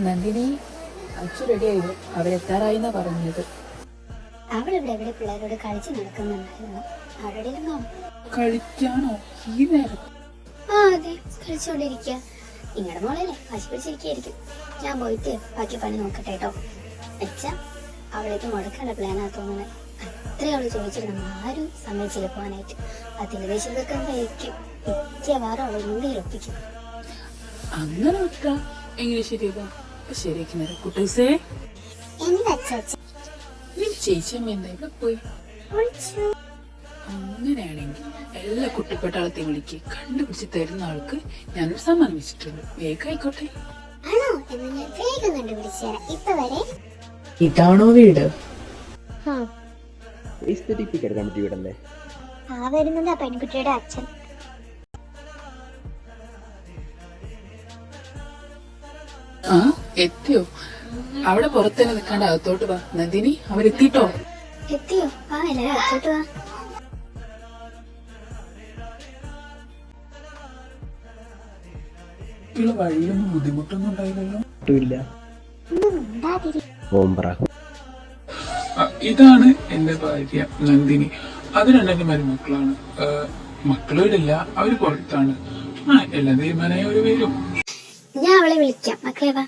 നന്ദിനി അച്ചു റെഡിയായിരുന്നു, അവരെത്താറായിന്നാ പറഞ്ഞത്. അവളിവിടെ എവിടെ പിള്ളേരോട് കളിച്ച് നടക്കുന്നുണ്ടായിരുന്നു. അവിടെ ഇരുന്നോ? കളിക്കാനോ ഈ നേരം? ആ അതെ, കളിച്ചോണ്ടിരിക്ക. നിങ്ങളുടെ മോളല്ലേ, പശു പിടിച്ചിരിക്കും. ഞാൻ പോയിട്ട് ബാക്കി പണി നോക്കട്ടെ കേട്ടോ. അച്ഛാ, അവളേക്ക് മുടക്കാനുള്ള പ്ലാനാ തോന്നുന്നത്. അത്രേ അവള് ചോദിച്ചിട്ട് നമ്മൾ ആരും സമ്മതിച്ചില്ല പോകാനായിട്ട്. അതിന്റെ ദേശത്തൊക്കെ എന്തായിരിക്കും മിക്കവാറും അവൾ എന്തെങ്കിലും ഒപ്പിക്കും. അങ്ങനെ വെക്കാം, എങ്ങനെ ശരിയാക്കാം? ശരിയാക്കി നേരം. കുട്ടൂസേ, എന്താ അച്ഛാ? നീ ചേച്ചിയമ്മ എന്താ ഇവിടെ പോയി? അങ്ങനെയാണെങ്കിൽ എല്ലാ കുട്ടിപ്പട്ടാളത്തെയും വിളിക്ക്, കണ്ടുപിടിച്ച് തരുന്ന ആൾക്ക് ഞാനൊരു സമ്മാനം വെച്ചിട്ടുണ്ട്. വേഗം ആയിക്കോട്ടെ. ആണോ? എന്ന് ഞാൻ വേഗം കണ്ടുപിടിച്ചു തരാം. ഇപ്പൊ വരെ. ഇതാണോ വീട്? ആ വരുന്നത് ആ പെൺകുട്ടിയുടെ അച്ഛൻ. ആ എത്തിയോ? അവിടെ പുറത്തന്നെ നിൽക്കാണ്ട് അകത്തോട്ട് വാ. നന്ദിനി, അവരെത്തിട്ടോ? എത്തിയോ? ആ എല്ലാരും അകത്തോട്ട് വാ. വഴിയൊന്നും ബുദ്ധിമുട്ടൊന്നും ഉണ്ടായില്ലല്ലോ? ഇതാണ് എന്റെ ഭാര്യ നന്ദിനി. അത് രണ്ടെന്റെ മരുമക്കളാണ്. മക്കളില്ല, അവര് പുറത്താണ്. എല്ലാ തീരുമാനമായി അവര് വരും. ഞാൻ അവളെ വിളിക്കാം. മക്കളെ വാ.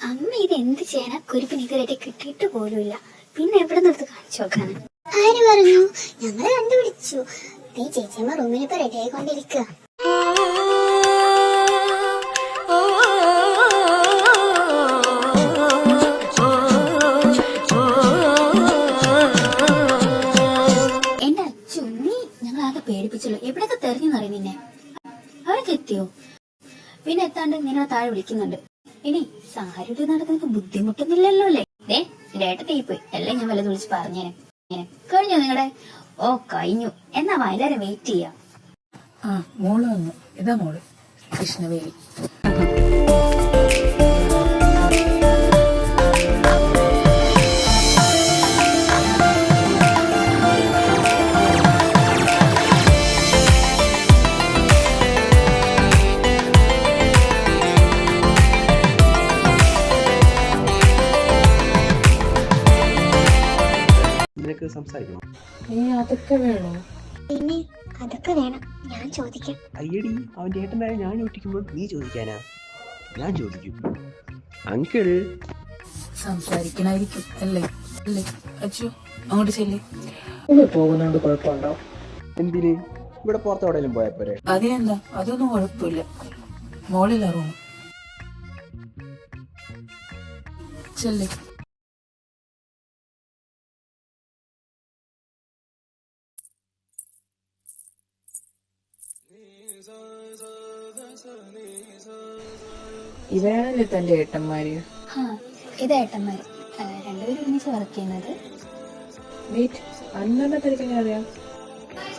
അമ്മ ഇത് എന്ത് ചെയ്യാനാ? കുരിപ്പിന് ഇതുവരെ കിട്ടിയിട്ട് പോലുമില്ല. പിന്നെ എവിടെ നിർത്ത് കാണിച്ചു നോക്കാന്? ആര് പറഞ്ഞു? ഞങ്ങള് കണ്ടുപിടിച്ചു. നീ ചേച്ചിയമ്മ റൂമിൽ ഇപ്പൊ റെഡി ആയിക്കൊണ്ടിരിക്കുക. എന്റെ അച്ഛൻ, നീ ഞങ്ങളാകെ പേടിപ്പിച്ചല്ലോ. എവിടെയൊക്കെ തെരഞ്ഞെന്നറിയ നിന്നെ. അവരൊക്കെ എത്തിയോ? പിന്നെ എത്താണ്ട് ഇങ്ങനെ താഴെ വിളിക്കുന്നുണ്ട്. ഇനി സാരിയുടെ നടക്കുന്നൊക്കെ ബുദ്ധിമുട്ടൊന്നുമില്ലല്ലോ അല്ലേ? ഏട്ടത്തി പോയി എല്ലാം ഞാൻ വല്ലതും വിളിച്ച് പറഞ്ഞേനെ. കഴിഞ്ഞോ നിങ്ങളുടെ? ഓ കഴിഞ്ഞു. എന്നാ വൈകുന്നേരം വെയിറ്റ് ചെയ്യാം. ആ മോള് വന്നു. ഇതാ മോള് കൃഷ്ണവേലി. സംസാരിക്കണം. അതൊക്കെ വേണോ? പിന്നെ അതൊക്കെ വേണം. ഞാൻ ചോദിക്കാം. അയ്യടി, അവന്റെ ഏട്ടനായ ഞാൻ ചോദിക്കുമ്പോൾ നീ ചോദിക്കാനാ? ഞാൻ ചോദിക്കും. അങ്കിൾ സംസാരിക്കണായിരിക്കും അല്ലേ? അല്ലേ അച്ചു? അങ്ങോട്ട് ചെല്ലേ. പോകുന്നോണ്ട് കുഴപ്പമുണ്ടോ? എന്തിന്? ഇവിടെ പുറത്ത് എവിടെയെങ്കിലും പോയാ പോരെ? അതിനെന്താ, അതൊന്നും കുഴപ്പമില്ല. മോളില്ല റൂം. ചെല്ലേ. ഇവരാണല്ലേ തന്റെ ഏട്ടന്മാര്? ഇത് ഏട്ടന്മാര്. രണ്ടുപേരും ഒരുമിച്ച് വർക്ക് ചെയ്യുന്നത്. അന്നെ തനിക്കെങ്ങനെ അറിയാം?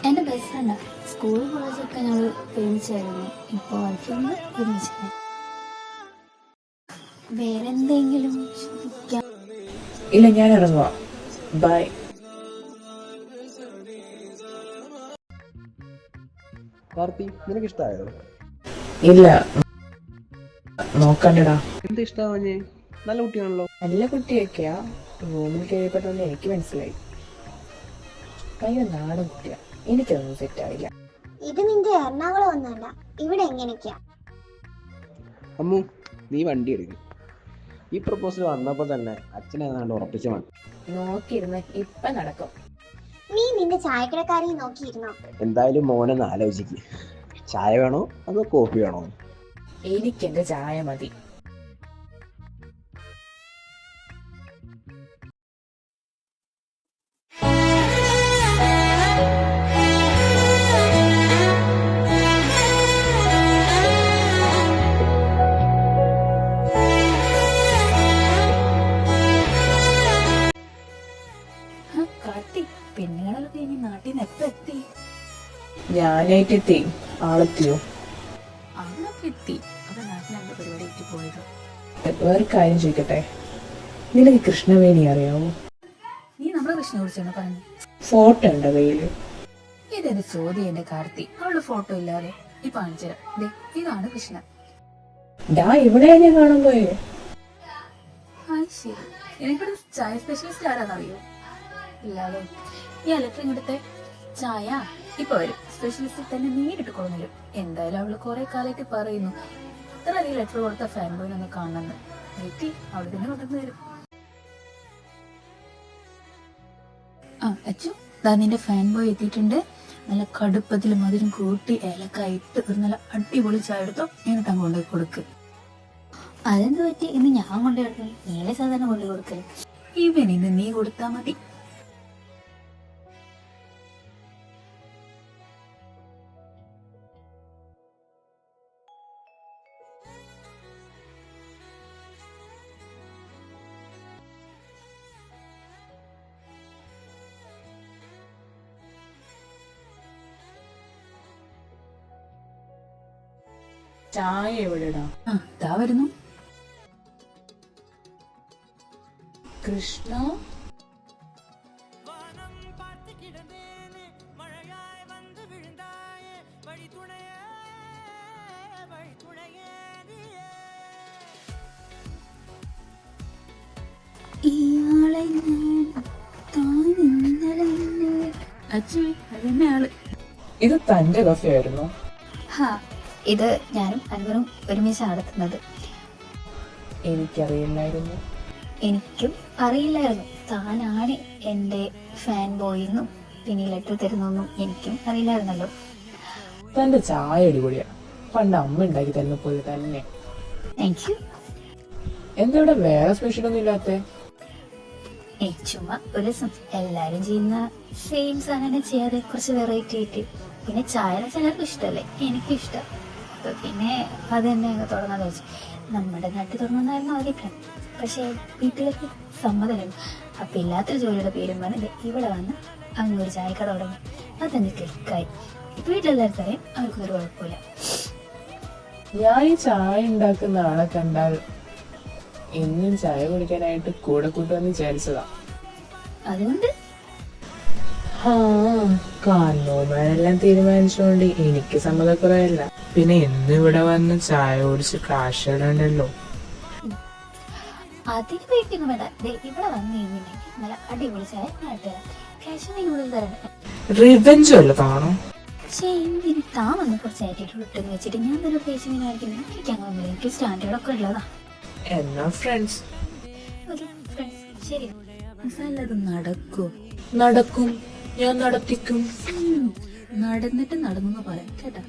എന്റെ ബെസ്റ്റ് ഫ്രണ്ടാ. സ്കൂൾ കോളേജൊക്കെ ഞങ്ങൾ ഒരുമിച്ചായിരുന്നു. ഇപ്പൊ വർക്ക് ഒരുമിച്ച്. വേറെന്തെങ്കിലും ചോദിക്കാം? ഇല്ല, ഞാൻ ഇറങ്ങുക. ബൈ. കാർത്തി, നിനക്ക് ഇഷ്ടായോ? ഇല്ല, നോക്കണ്ടടാ. എന്ത് ഇഷ്ടാവഞ്ഞേ? നല്ല കുട്ടിയാണല്ലോ. നല്ല കുട്ടിയൊക്കെയാ. റൂമിൽ കയറിയപ്പോഴൊന്നും എനിക്ക് മനസ്സിലായി. ഭയങ്കര നാടൻ കുട്ടിയാ. എനിക്കതൊന്നും സെറ്റ് ആവില്ല. ഇത് നിന്റെ എറണാകുളം ഒന്നല്ല, ഇവിടെ എങ്ങനെയൊക്കെയാ? അമ്മു, നീ വണ്ടി എടുക്കും. ഈ പ്രപ്പോസൽ വന്നപ്പോ തന്നെ അച്ഛനെ ഏതാണ്ട് ഉറപ്പിച്ച മതി. നോക്കിയിരുന്ന് ഇപ്പൊ നടക്കും. നീ നിന്റെ ചായക്കടക്കാരി നോക്കിയിരുന്നോ? എന്തായാലും മോനൊന്ന് ആലോചിക്ക്. ചായ വേണോ അതോ കോഫി വേണോ? എനിക്കെന്റെ ചായ മതി. പെണ്ണുങ്ങളൊക്കെ ഇനി നാട്ടിൽ നിന്ന് എപ്പോ എത്തി? ഞാനായിട്ടെത്തി. ആളെത്തിയോ? ആളൊക്കെ എത്തി. അത് നാട്ടിലെ പരിപാടി എത്തി പോയത്. വേറെ കാര്യം ചോദിക്കട്ടെ, നിനക്ക് കൃഷ്ണവേണി അറിയാവോ? നീ നമ്മളെ കൃഷ്ണനെ കുറിച്ചാണ് പറഞ്ഞു. ഫോട്ടോ ഉണ്ടോ കയ്യില്? ഇതൊരു ചോദ്യം എന്റെ കാർത്തി. അവളുടെ ഫോട്ടോ ഇല്ലാതെ ഈ കാണിച്ചുതരാം. ഇതാണ് കൃഷ്ണൻ. ഡാ, ഇവിടെയാ ഞാൻ കാണാൻ പോയേ. ശരി. എനിക്കിവിടെ ചായ സ്പെഷ്യലിസ്റ്റ് ആരാന്നറിയോ? ഇല്ലാലോ. ഈ ലെറ്റർ ഇങ്ങോട്ടത്തെ ചായ ഇപ്പൊ വരും. സ്പെഷ്യലിസ്റ്റ് തന്നെ നേരിട്ട് കൊണ്ടുവരും. എന്തായാലും അവള് കുറെ കാലമായിട്ട് പറയുന്നു ഇത്ര അധികം ലെറ്റർ കൊടുത്ത ഫാൻ ബോയ് ഒന്ന് കാണണമെന്ന്. വീട്ടിൽ അവള് തന്നെ കൊണ്ടുവന്ന് തരും. ആ അച്ചു, ദാ നിന്റെ ഫാൻ ബോയ് എത്തിയിട്ടുണ്ട്. നല്ല കടുപ്പത്തിൽ മധുരം കൂട്ടി ഏലക്കായ ഇട്ട് ഒരു നല്ല അടിപൊളി ചായ എടുത്തോ, എന്നിട്ട് അങ്ങ് കൊണ്ടുപോയി കൊടുക്ക്. അതെന്ത് പറ്റി? ഇന്ന് ഞാൻ കൊണ്ടുപോയി നീളെ സാധാരണ കൊണ്ടു കൊടുക്കല്. ഇവനിന്ന് നീ കൊടുത്താ മതി. ചായ എവിടെടാ? ആ ദാ വരുന്നു. കൃഷ്ണ, ഇയാളെ അച്ഛൻ അതന്നെ ആള്. ഇത് തന്റെ കഫേ ആയിരുന്നു? ഹാ, ഇത് ഞാനും അൻവറും ഒരുമിച്ച് നടത്തുന്നത്. എനിക്കറിയില്ലായിരുന്നു. എനിക്കും അറിയില്ലായിരുന്നു താനാണ് എന്റെ ഫാൻ ബോയിന്നും പിന്നെ ലെറ്റർ തരുന്നൊന്നും എനിക്കും അറിയില്ലായിരുന്നല്ലോ. തന്റെ ചായ അടിപൊളിയാ. പണ്ട് അമ്മ ഉണ്ടാക്കി തരുന്ന പോലെ തന്നെ. Thank you. എന്താ ഇവിടെ വേറെ സ്പെഷ്യൽ ഒന്നും ഇല്ലാത്ത? ചുമ്മാ ഒരു ദിവസം എല്ലാരും ചെയ്യുന്ന സെയിം സാധനം ചെയ്യാതെ കുറച്ച് വെറൈറ്റി ആയിട്ട്. പിന്നെ ചായ ചിലർക്കും ഇഷ്ടമല്ലേ, എനിക്കും ഇഷ്ടം. അപ്പൊ പിന്നെ അത് തന്നെ തുടങ്ങാന്ന് വെച്ചു. നമ്മുടെ നാട്ടിൽ തുടങ്ങുന്നതായിരുന്നു ആദ്യം. പക്ഷെ വീട്ടിലേക്ക് സമ്മതമായിരുന്നു. അപ്പൊ ഇല്ലാത്തൊരു ജോലിയുടെ പേരും പറഞ്ഞത് ഇവിടെ വന്ന് അങ്ങൊരു ചായക്കട തുടങ്ങി. അതെന്നെ ക്ലിക്കായി. ഇപ്പൊ വീട്ടിലെല്ലാവർക്കും അറിയാം, അവർക്കൊരു കുഴപ്പമില്ല. ഞാൻ ഈ ചായ ഉണ്ടാക്കുന്ന ആളെ കണ്ടാൽ എന്നും ചായ കുടിക്കാനായിട്ട് കൂടെ കൂട്ടുമെന്ന് വിചാരിച്ചതാ. അതുകൊണ്ട് കാരണവന്മാരെല്ലാം തീരുമാനിച്ചോണ്ട് എനിക്ക് സമ്മതക്കുറവല്ല. പിന്നെ എന്നും ഇവിടെ വന്ന് ചായ കുടിച്ച് കാശ് ഇടണ്ടല്ലോ. അതിന് പേടിക്കൊന്നും വേണ്ട. ഇവിടെ വന്നു കഴിഞ്ഞിട്ടുണ്ടെങ്കിൽ നല്ല അടിപൊളി ചായ ഞാൻ തരാം. ക്യാഷ് കൂടുതൽ തരാം. റിവെഞ്ച് വല്ലതാണോ? പക്ഷേ എന്തിന് താൻ വന്ന് കുറച്ച് ആറ്റിറ്റ്യൂഡ് ഇട്ടെന്ന് വെച്ചിട്ട് ഞാൻ തന്നെ പേശിങ്ങനെ ആയിരിക്കുന്നു. എനിക്ക് അങ്ങനെ എനിക്ക് സ്റ്റാൻഡേർഡ് ഒക്കെ ഉള്ളതാ. എന്നാ ഫ്രണ്ട്സ്. ശരി, അത് നടക്കൂ? നടക്കും, ഞാൻ നടത്തിക്കും. നടന്നിട്ട് നടന്നു പറയാം കേട്ടാ.